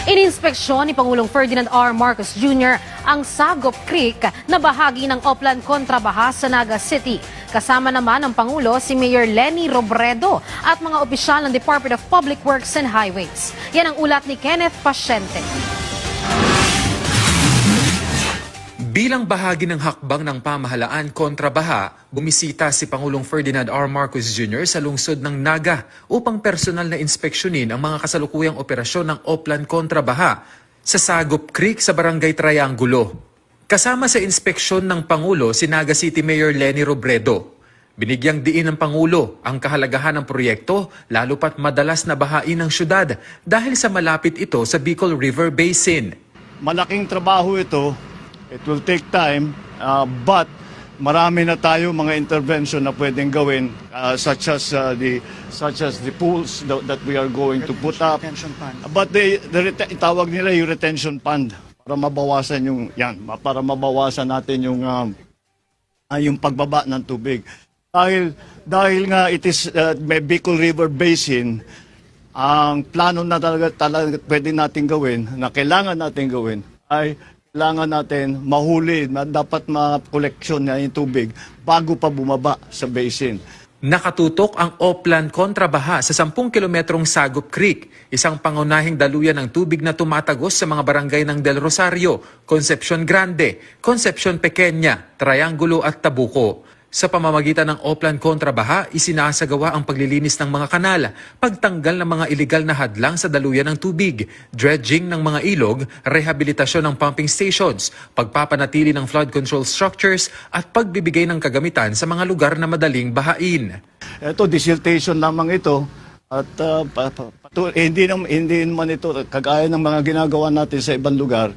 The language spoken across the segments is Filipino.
Ininspeksyon ni Pangulong Ferdinand R. Marcos Jr. ang Sagop Creek na bahagi ng Oplan Kontrabaha sa Naga City. Kasama naman ang Pangulo si Mayor Leni Robredo at mga opisyal ng Department of Public Works and Highways. Yan ang ulat ni Kenneth Pasyente. Bilang bahagi ng hakbang ng pamahalaan kontra baha, bumisita si Pangulong Ferdinand R. Marcos Jr. sa lungsod ng Naga upang personal na inspeksyonin ang mga kasalukuyang operasyon ng Oplan kontra baha sa Sagop Creek sa Barangay Triangulo. Kasama sa inspeksyon ng Pangulo si Naga City Mayor Leni Robredo. Binigyang diin ng Pangulo ang kahalagahan ng proyekto lalo pat madalas na bahain ng syudad dahil sa malapit ito sa Bicol River Basin. Malaking trabaho ito. It will take time, but marami na tayo mga intervention na pwedeng gawin, such as the pools that we are going to put up. But itawag nila yung retention pond para mabawasan para mabawasan natin yung pagbaba ng tubig. Dahil nga it is may Bicol River Basin, ang plano na talaga pwede natin gawin, na kailangan natin gawin ay kailangan natin mahuli, dapat ma-koleksyon na yung tubig bago pa bumaba sa basin. Nakatutok ang Oplan kontra baha sa 10 kilometrong Sagop Creek, isang pangunahing daluyan ng tubig na tumatagos sa mga barangay ng Del Rosario, Concepcion Grande, Concepcion Pequeña, Triangulo at Tabuco. Sa pamamagitan ng Oplan kontra baha, isinasagawa ang paglilinis ng mga kanal, pagtanggal ng mga iligal na hadlang sa daluyan ng tubig, dredging ng mga ilog, rehabilitasyon ng pumping stations, pagpapanatili ng flood control structures at pagbibigay ng kagamitan sa mga lugar na madaling bahain. Ito, desiltation lamang ito at hindi naman ito kagaya ng mga ginagawa natin sa ibang lugar.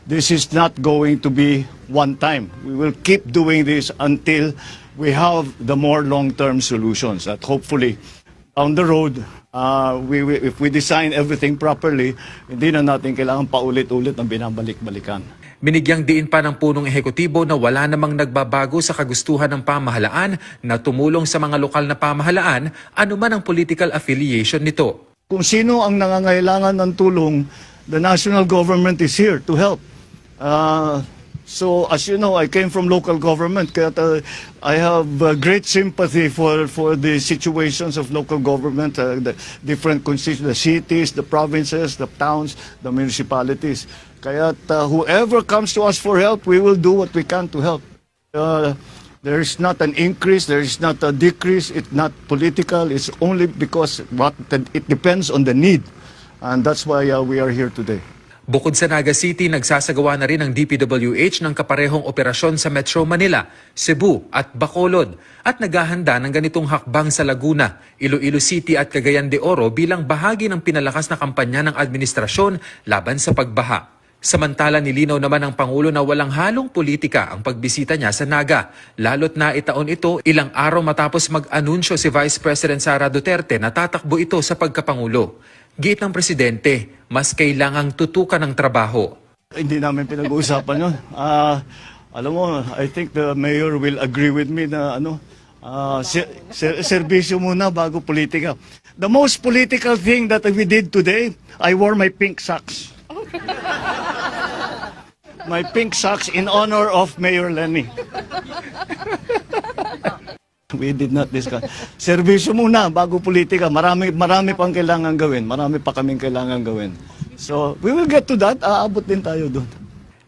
This is not going to be one time. We will keep doing this until we have the more long-term solutions. At hopefully, down the road, if we design everything properly, hindi na natin kailangan paulit-ulit ang binabalik-balikan. Binigyang diin pa ng punong ehekutibo na wala namang nagbabago sa kagustuhan ng pamahalaan na tumulong sa mga lokal na pamahalaan, anuman ang political affiliation nito. Kung sino ang nangangailangan ng tulong, the national government is here to help. So as you know, I came from local government, kaya I have great sympathy for the situations of local government, the different constituencies, the cities, the provinces, the towns, the municipalities. Kaya whoever comes to us for help, we will do what we can to help. There is not an increase, there is not a decrease, it's not political, it's only because it depends on the need. And that's why we are here today. Bukod sa Naga City, nagsasagawa na rin ang DPWH ng kaparehong operasyon sa Metro Manila, Cebu at Bacolod at naghahanda ng ganitong hakbang sa Laguna, Iloilo City at Cagayan de Oro bilang bahagi ng pinalakas na kampanya ng administrasyon laban sa pagbaha. Samantala nilinaw naman ng Pangulo na walang halong politika ang pagbisita niya sa Naga, lalo't na itaon ito ilang araw matapos mag-anunsyo si Vice President Sara Duterte na tatakbo ito sa pagkapangulo. Giit ng Presidente, mas kailangang tutukan ng trabaho. Hindi namin pinag-uusapan yun. Alam mo, I think the mayor will agree with me na serbisyo muna bago politika. The most political thing that we did today, I wore my pink socks. My pink socks in honor of Mayor Leni. We did not discuss. Serbisyo muna bago politika. Marami pang kailangan gawin. Marami pa kaming kailangan gawin. So, we will get to that. Aabot din tayo doon.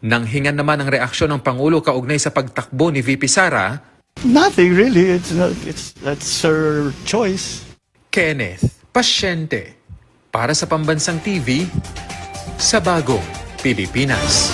Nang hingan naman ang reaksyon ng Pangulo kaugnay sa pagtakbo ni VP Sara, nothing really. That's her choice. Kenneth Pasyente, para sa Pambansang TV, sa Bagong Pilipinas.